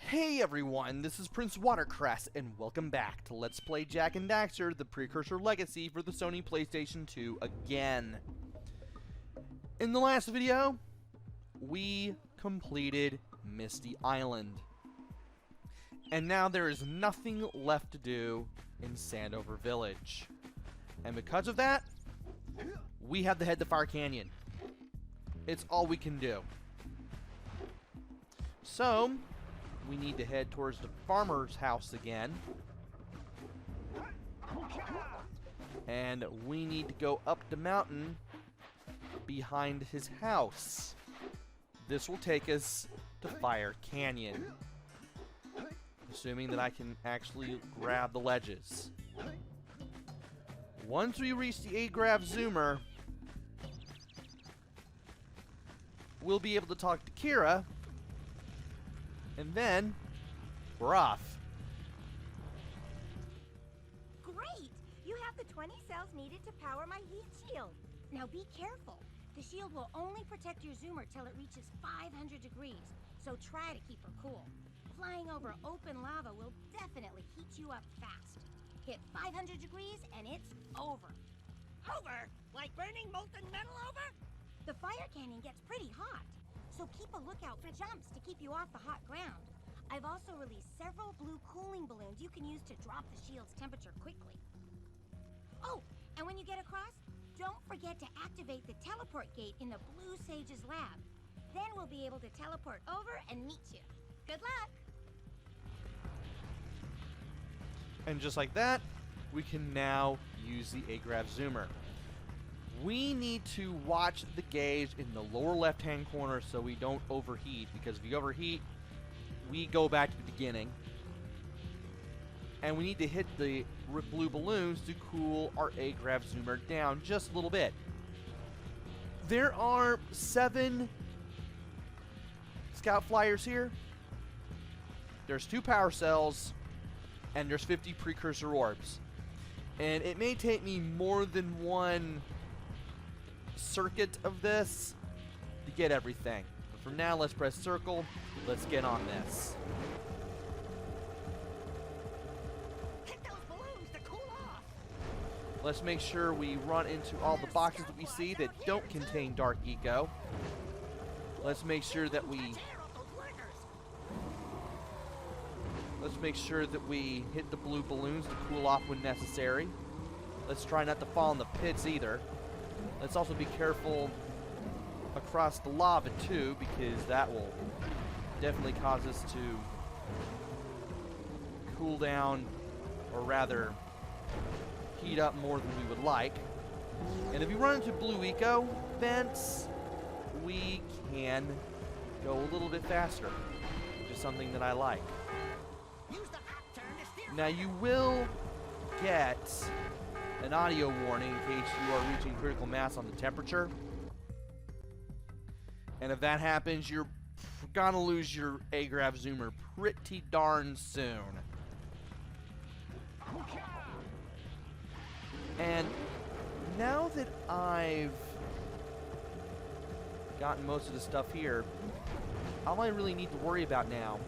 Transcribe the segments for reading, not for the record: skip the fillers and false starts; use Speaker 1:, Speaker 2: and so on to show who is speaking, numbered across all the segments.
Speaker 1: Hey everyone, this is PrinceWatercress, and welcome back to Let's Play Jak and Daxter, the Precursor Legacy for the Sony PlayStation 2 again. In the last video, we completed Misty Island. And now there is nothing left to do in Sandover Village. And because of that, we have to head to Fire Canyon. It's all we can do. So we need to head towards the farmer's house again. And we need to go up the mountain behind his house. This will take us to Fire Canyon. Assuming that I can actually grab the ledges. Once we reach the A-Grav Zoomer, we'll be able to talk to Kira. And then, we're off.
Speaker 2: Great! You have the 20 cells needed to power my heat shield. Now be careful. The shield will only protect your zoomer till it reaches 500 degrees, so try to keep her cool. Flying over open lava will definitely heat you up fast. Hit 500 degrees and it's over.
Speaker 3: Over? Like burning molten metal over?
Speaker 2: The fire canyon gets pretty hot, so keep a lookout for jumps to keep you off the hot ground. I've also released several blue cooling balloons you can use to drop the shield's temperature quickly. Oh, and when you get across, don't forget to activate the teleport gate in the Blue Sage's lab. Then we'll be able to teleport over and meet you. Good luck!
Speaker 1: And just like that, we can now use the A-Grav Zoomer. We need to watch the gauge in the lower left-hand corner so we don't overheat, because if you overheat, we go back to the beginning. And we need to hit the blue balloons to cool our A-Grav Zoomer down just a little bit. There are 7 scout flyers here. There's 2 power cells, and there's 50 precursor orbs. And it may take me more than one circuit of this to get everything. But for now, let's press circle. Let's get on this.
Speaker 3: Hit those balloons to cool off.
Speaker 1: Let's make sure we run into all the boxes that we see that don't contain Dark Eco. Let's make sure that we hit the blue balloons to cool off when necessary. Let's try not to fall in the pits either. Let's also be careful across the lava too, because that will definitely cause us to cool down, or rather heat up more than we would like. And if we run into blue eco vents, we can go a little bit faster, which is something that I like. Now you will get an audio warning in case you are reaching critical mass on the temperature. And if that happens, you're gonna lose your A-Grav Zoomer pretty darn soon. And now that I've gotten most of the stuff here, all I really need to worry about now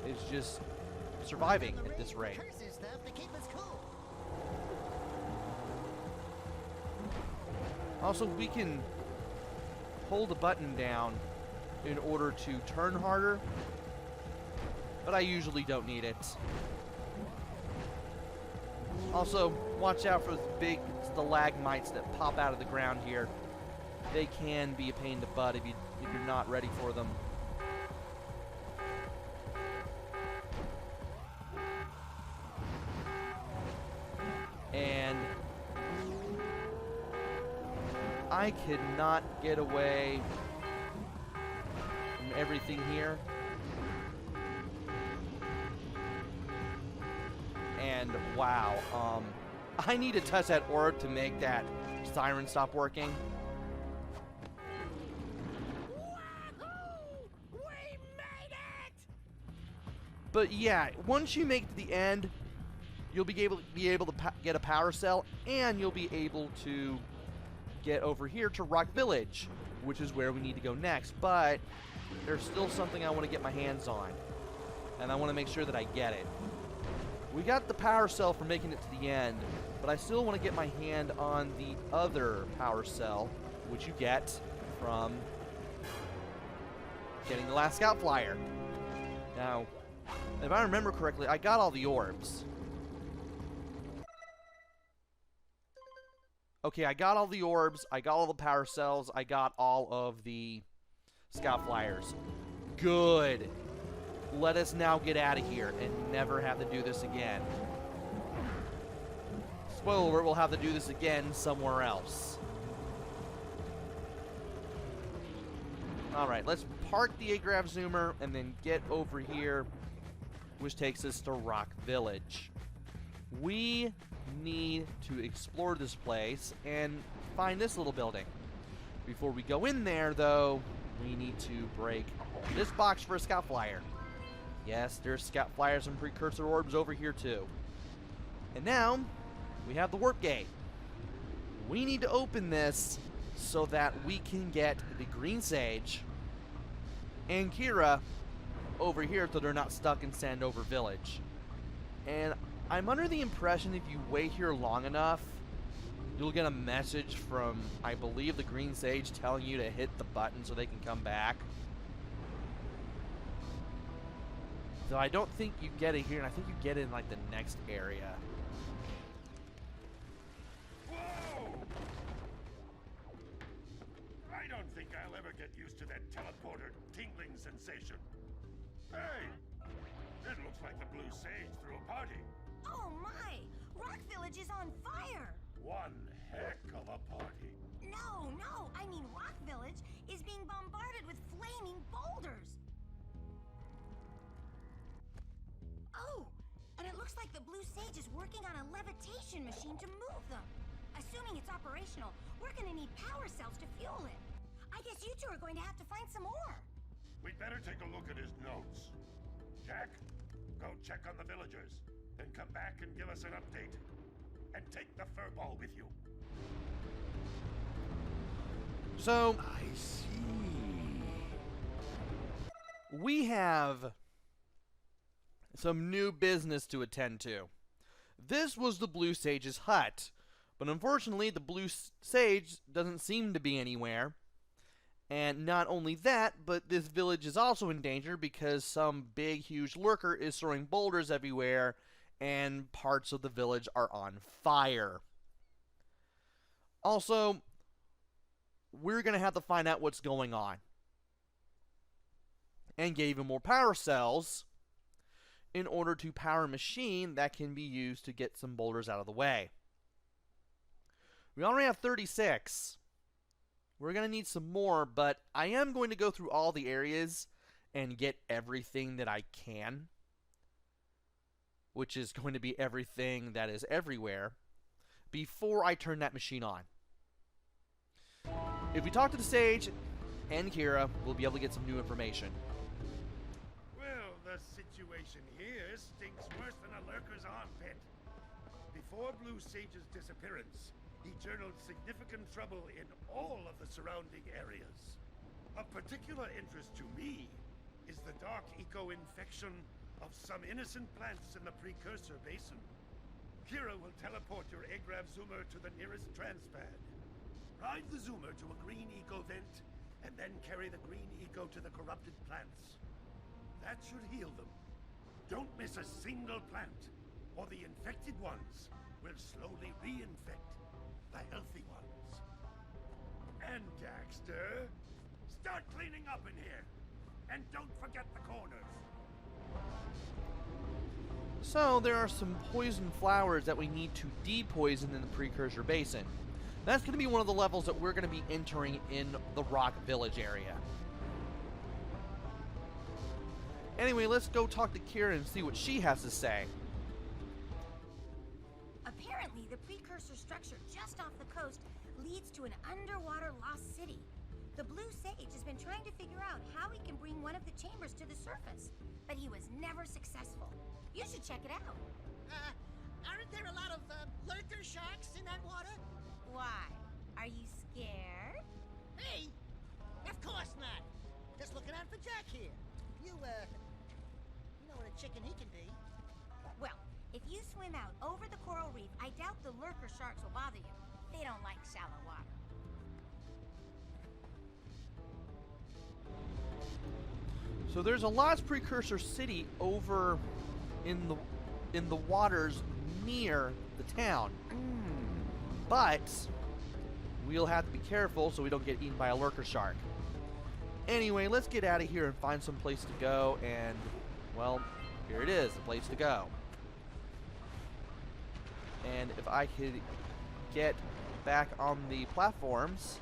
Speaker 1: is just surviving at this rate. Also, we can hold the button down in order to turn harder, but I usually don't need it. Also, watch out for the stalagmites that pop out of the ground here. They can be a pain in the butt if you're not ready for them. And I could not get away from everything here. And wow, I need to touch that orb to make that siren stop working.
Speaker 3: Wahoo! We made it!
Speaker 1: But yeah, once you make it to the end, you'll be able to get a power cell, and you'll be able to get over here to Rock Village, which is where we need to go next. But there's still something I want to get my hands on. and I want to make sure that I get it. We got the power cell for making it to the end, but I still want to get my hand on the other power cell, which you get from getting the last scout flyer. Now, if I remember correctly, I got all the orbs. Okay, I got all the orbs, I got all the power cells, I got all of the scout flyers. Good. Let us now get out of here and never have to do this again. Spoiler alert, we'll have to do this again somewhere else. Alright, let's park the A-Grav Zoomer and then get over here, which takes us to Rock Village. We need to explore this place and find this little building. Before we go in there, though, we need to break this box for a scout flyer. Yes, there's scout flyers and precursor orbs over here, too. And now, we have the warp gate. We need to open this so that we can get the green sage and Kira over here so they're not stuck in Sandover Village. And I'm under the impression if you wait here long enough, you'll get a message from, I believe, the green sage telling you to hit the button so they can come back. So I don't think you get it here, and I think you get it in like the next area.
Speaker 4: Whoa! I don't think I'll ever get used to that teleporter tingling sensation. Hey! It looks like the blue sage threw a party.
Speaker 2: Oh my! Rock Village is on fire!
Speaker 4: One heck of a party.
Speaker 2: No, I mean Rock Village is being bombarded with flaming boulders. Oh, and it looks like the blue sage is working on a levitation machine to move them. Assuming it's operational, we're gonna need power cells to fuel it. I guess you two are going to have to find some more.
Speaker 4: We'd better take a look at his notes. Jack, go check on the villagers. Then come back and give us an update. And take the furball with you.
Speaker 1: So,
Speaker 4: I see.
Speaker 1: we have some new business to attend to. This was the Blue Sage's hut, but unfortunately the Blue Sage doesn't seem to be anywhere. And not only that, but this village is also in danger because some big, huge lurker is throwing boulders everywhere, and parts of the village are on fire. Also, we're going to have to find out what's going on. And get even more power cells in order to power a machine that can be used to get some boulders out of the way. We already have 36. We're going to need some more, but I am going to go through all the areas and get everything that I can, which is going to be everything that is everywhere, before I turn that machine on. If we talk to the Sage and Kira, we'll be able to get some new information.
Speaker 4: Well, the situation here stinks worse than a lurker's armpit. Before Blue Sage's disappearance, he journaled significant trouble in all of the surrounding areas. Of particular interest to me is the dark eco-infection of some innocent plants in the Precursor basin. Kira will teleport your A-Grav Zoomer to the nearest transpad. Ride the Zoomer to a green eco vent, and then carry the green eco to the corrupted plants. That should heal them. Don't miss a single plant, or the infected ones will slowly reinfect the healthy ones. And Daxter, start cleaning up in here, and don't forget the corners.
Speaker 1: So there are some poison flowers that we need to depoison in the Precursor Basin. That's going to be one of the levels that we're going to be entering in the Rock Village area. Anyway, let's go talk to Kira and see what she has to say.
Speaker 2: Apparently, the precursor structure just off the coast leads to an underwater lost city. The Blue Sage has been trying to figure out how he can bring one of the chambers to the surface, but he was never successful. You should check it out.
Speaker 3: Aren't there a lot of lurker sharks in that water?
Speaker 2: Why? Are you scared?
Speaker 3: Me? Of course not. Just looking out for Jack here. You know what a
Speaker 2: If you swim out over the coral reef, I doubt the lurker sharks will bother you. They don't like shallow water.
Speaker 1: So there's a lost Precursor city over in the waters near the town. But we'll have to be careful so we don't get eaten by a lurker shark. Anyway, let's get out of here and find some place to go, and well, here it is, the place to go. And if I could get back on the platforms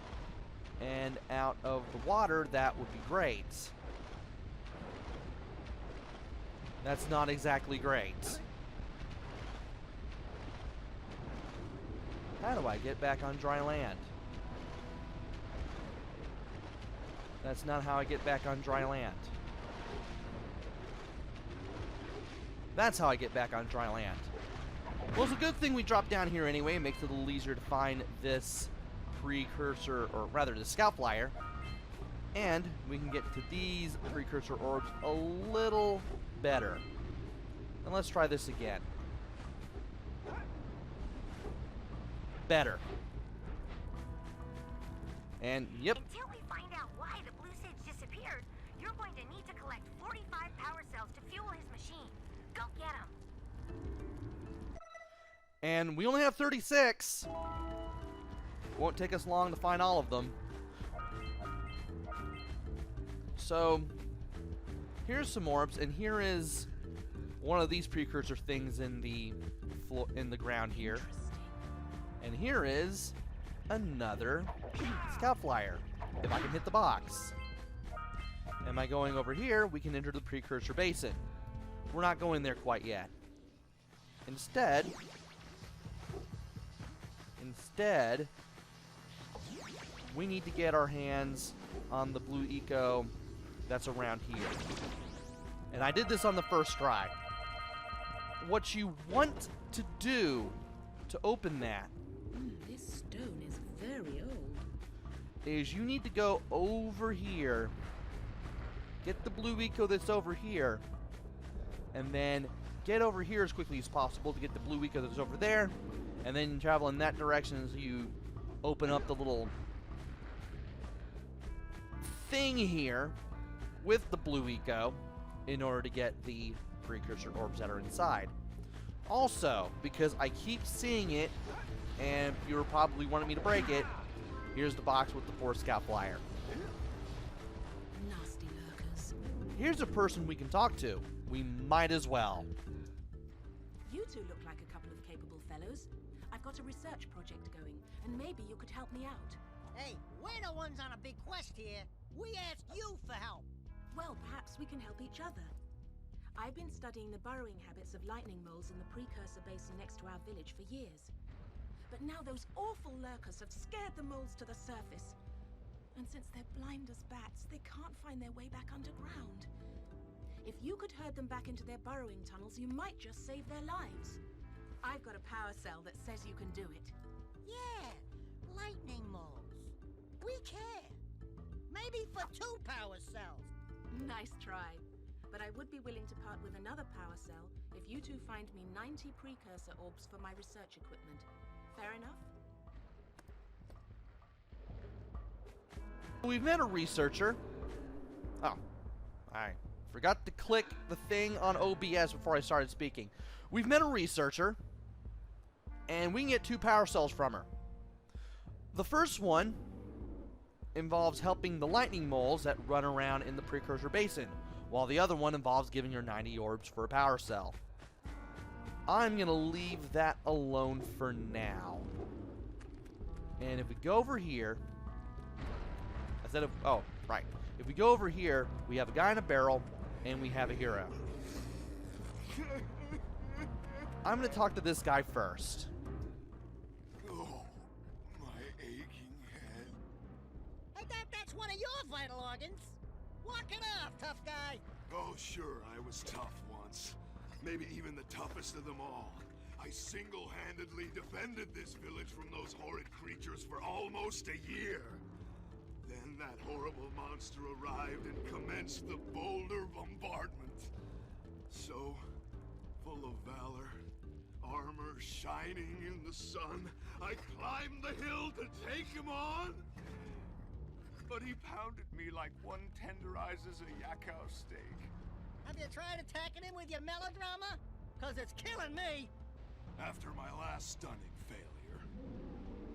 Speaker 1: and out of the water, that would be great. That's not exactly great. How do I get back on dry land? That's not how I get back on dry land. That's how I get back on dry land. Well, it's a good thing we dropped down here anyway. It makes it a little easier to find this Precursor, or rather the Scout Flyer. And we can get to these Precursor orbs a little better. And let's try this again. Better. And yep.
Speaker 2: Until we find out why the blue sage disappeared, you're going to need to collect 45 power cells to fuel his machine. Go get him.
Speaker 1: And we only have 36. Won't take us long to find all of them. So here's some orbs, and here is one of these Precursor things in the ground here. And here is another Scout Flyer, if I can hit the box. And by going over here, we can enter the Precursor Basin. We're not going there quite yet. Instead, we need to get our hands on the blue eco that's around here. And I did this on the first try. What you want to do to open that
Speaker 5: This stone is very old.
Speaker 1: is you need to go over here, get the blue eco that's over here, and then get over here as quickly as possible to get the blue eco that's over there, and then travel in that direction as you open up the little thing here with the blue eco in order to get the Precursor orbs that are inside. Also, because I keep seeing it, and you're probably wanting me to break it, here's the box with the 4 Scout Flyer.
Speaker 5: Nasty lurkers.
Speaker 1: Here's a person we can talk to. We might as well.
Speaker 5: You two look like a couple of capable fellows. I've got a research project going, and maybe you could help me out.
Speaker 3: Hey, we're the ones on a big quest here. We asked you for help.
Speaker 5: Well, perhaps we can help each other. I've been studying the burrowing habits of lightning moles in the Precursor Basin next to our village for years. But now those awful lurkers have scared the moles to the surface. And since they're blind as bats, they can't find their way back underground. If you could herd them back into their burrowing tunnels, you might just save their lives. I've got a power cell that says you can do it.
Speaker 3: Yeah, lightning moles. We care. Maybe for 2 power cells.
Speaker 5: Nice try. But I would be willing to part with another power cell if you two find me 90 Precursor orbs for my research equipment. Fair enough?
Speaker 1: We've met a researcher. Oh, I forgot to click the thing on OBS before I started speaking. We've met a researcher, and we can get 2 power cells from her. The first one involves helping the lightning moles that run around in the Precursor Basin, while the other one involves giving her 90 orbs for a power cell. I'm going to leave that alone for now. And if we go over here, instead of, oh, right. If we go over here, we have a guy in a barrel, and we have a hero. I'm going to talk to this guy first.
Speaker 6: Oh, my aching head.
Speaker 3: Hey, that's one of your vital organs. Walk it off, tough guy.
Speaker 6: Oh, sure, I was tough once. Maybe even the toughest of them all. I single-handedly defended this village from those horrid creatures for almost a year. Then that horrible monster arrived and commenced the boulder bombardment. So, full of valor shining in the sun, I climbed the hill to take him on. But he pounded me like one tenderizes a yakkow steak.
Speaker 3: Have you tried attacking him with your melodrama? Cause it's killing me.
Speaker 6: After my last stunning failure,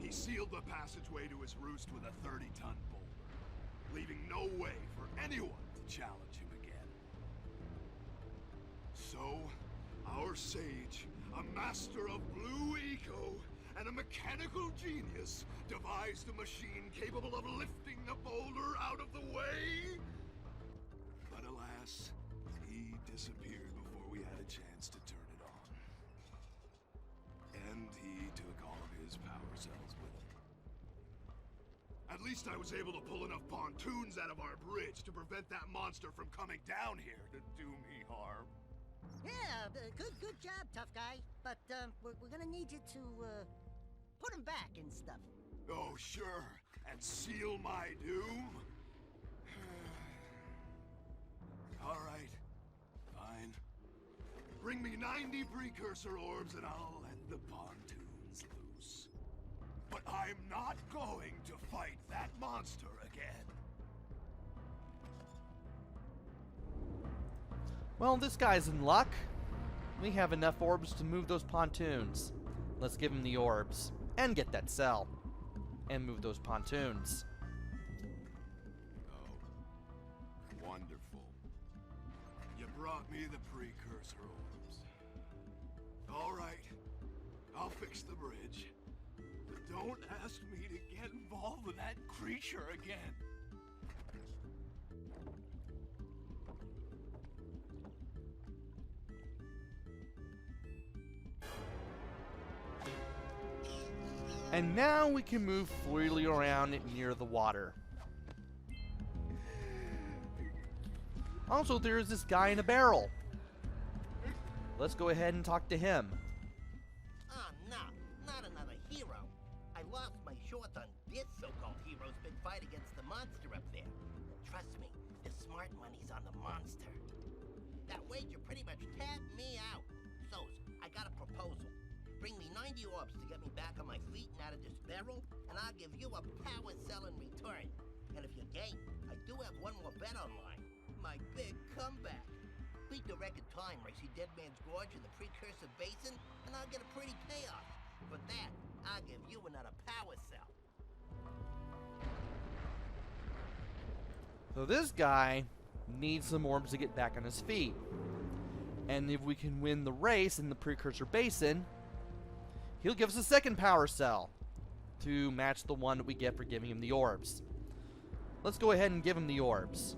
Speaker 6: he sealed the passageway to his roost with a 30-ton boulder, leaving no way for anyone to challenge him again. So, our sage, a master of blue eco and a mechanical genius, devised a machine capable of lifting the boulder out of the way. But alas, he disappeared before we had a chance to turn it on. And he took all of his power cells with him. At least I was able to pull enough pontoons out of our bridge to prevent that monster from coming down here to do me harm.
Speaker 3: Yeah, good job, tough guy. But we're gonna need you to put him back and stuff.
Speaker 6: Oh, sure. And seal my doom? All right. Fine. Bring me 90 Precursor orbs and I'll let the pontoons loose. But I'm not going to fight that monster again.
Speaker 1: Well, this guy's in luck. We have enough orbs to move those pontoons. Let's give him the orbs. And get that cell. And move those pontoons.
Speaker 6: Oh. Wonderful. You brought me the Precursor orbs. All right. I'll fix the bridge. But don't ask me to get involved with that creature again.
Speaker 1: And now we can move freely around near the water. Also, there's this guy in a barrel. Let's go ahead and talk to him.
Speaker 7: Oh, no, not another hero. I lost my shorts on this so-called hero's big fight against the monster up there. Trust me, the smart money's on the monster. That wager pretty much tapped me out. So, I got a proposal. Bring me 90 orbs to get me back on my feet and out of this barrel, and I'll give you a power cell in return. And if you're game, I do have one more bet online. My big comeback. Beat the record time racing Dead Man's Gorge in the Precursor Basin, and I'll get a pretty payoff. For that, I'll give you another power cell.
Speaker 1: So this guy needs some orbs to get back on his feet. And if we can win the race in the Precursor Basin, he'll give us a second power cell to match the one that we get for giving him the orbs. Let's go ahead and give him the orbs.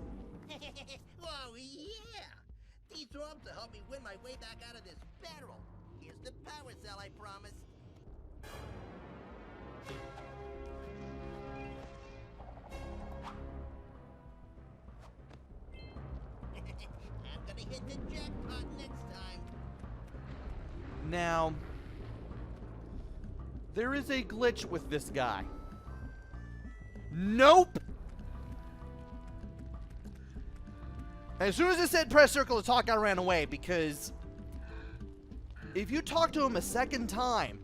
Speaker 7: Oh, yeah! These orbs will help me win my way back out of this barrel. Here's the power cell I promised. I'm gonna hit the jackpot next time.
Speaker 1: Now, there is a glitch with this guy. Nope! As soon as it said press circle to talk, I ran away, because if you talk to him a second time,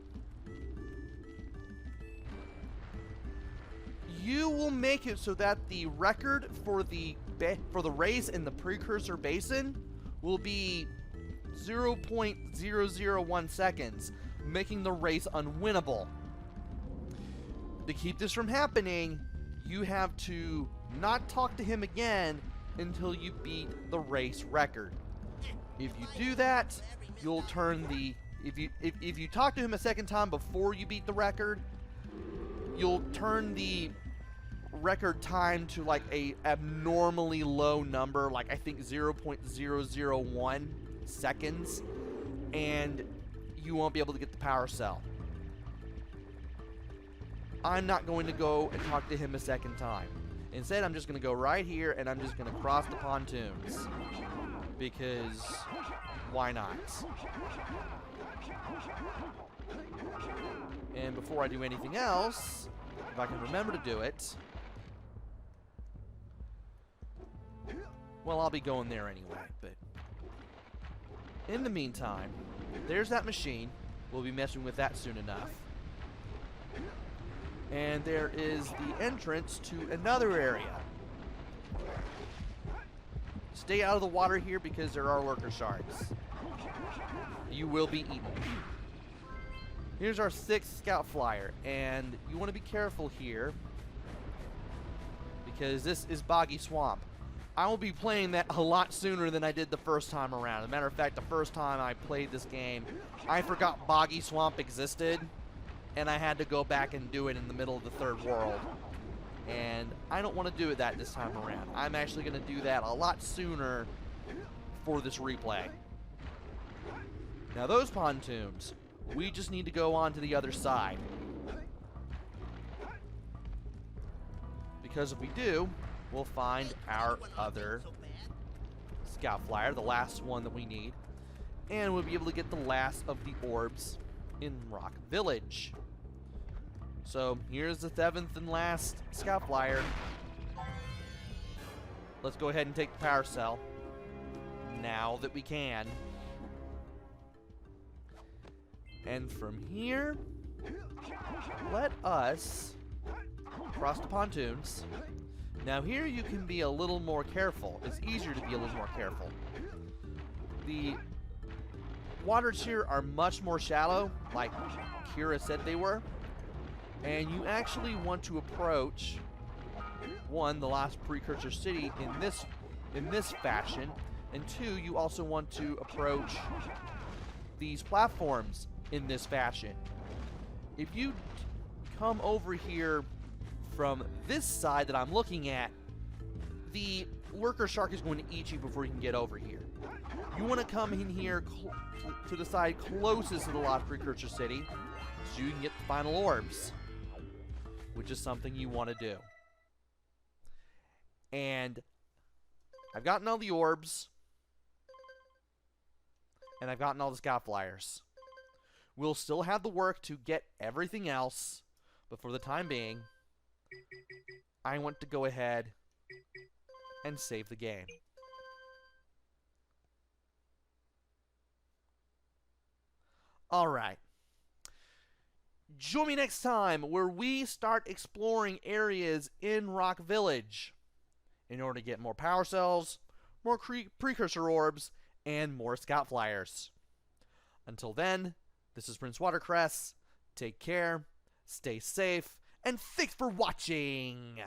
Speaker 1: you will make it so that the record for the race in the Precursor Basin will be 0.001 seconds, making the race unwinnable. To keep this from happening, you have to not talk to him again until you beat the race record. If you do that, you'll turn the if you talk to him a second time before you beat the record, you'll turn the record time to like a abnormally low number, like I think 0.001 seconds, and you won't be able to get the power cell. I'm not going to go and talk to him a second time. Instead, I'm just going to go right here and I'm just going to cross the pontoons. Because why not? And before I do anything else, if I can remember to do it, well, I'll be going there anyway. But in the meantime, there's that machine. We'll be messing with that soon enough. And there is the entrance to another area. Stay out of the water here because there are lurker sharks. You will be eaten. Here's our 6th scout flyer, and you want to be careful here because this is Boggy Swamp. I will be playing that a lot sooner than I did the first time around. As a matter of fact, the first time I played this game, I forgot Boggy Swamp existed, and I had to go back and do it in the middle of the third world. And I don't want to do it that this time around. I'm actually going to do that a lot sooner for this replay. Now those pontoons, we just need to go on to the other side. Because if we do, we'll find our other scout flyer, the last one that we need. And we'll be able to get the last of the orbs in Rock Village. So here's the 7th and last scout flyer. Let's go ahead and take the power cell now that we can. And from here, let us cross the pontoons. Now here you can be a little more careful. It's easier to be a little more careful. The waters here are much more shallow, like Kira said they were. And you actually want to approach, one, the last Precursor city in this fashion, and 2, you also want to approach these platforms in this fashion. If you come over here from this side that I'm looking at, the lurker shark is going to eat you before you can get over here. You want to come in here to the side closest to the lost Precursor city so you can get the final orbs, which is something you want to do. And I've gotten all the orbs, and I've gotten all the scout flyers. We'll still have the work to get everything else, but for the time being, I want to go ahead and save the game. Alright. Join me next time where we start exploring areas in Rock Village in order to get more power cells, more precursor orbs, and more scout flyers. Until then, this is PrinceWatercress. Take care, stay safe, and thanks for watching!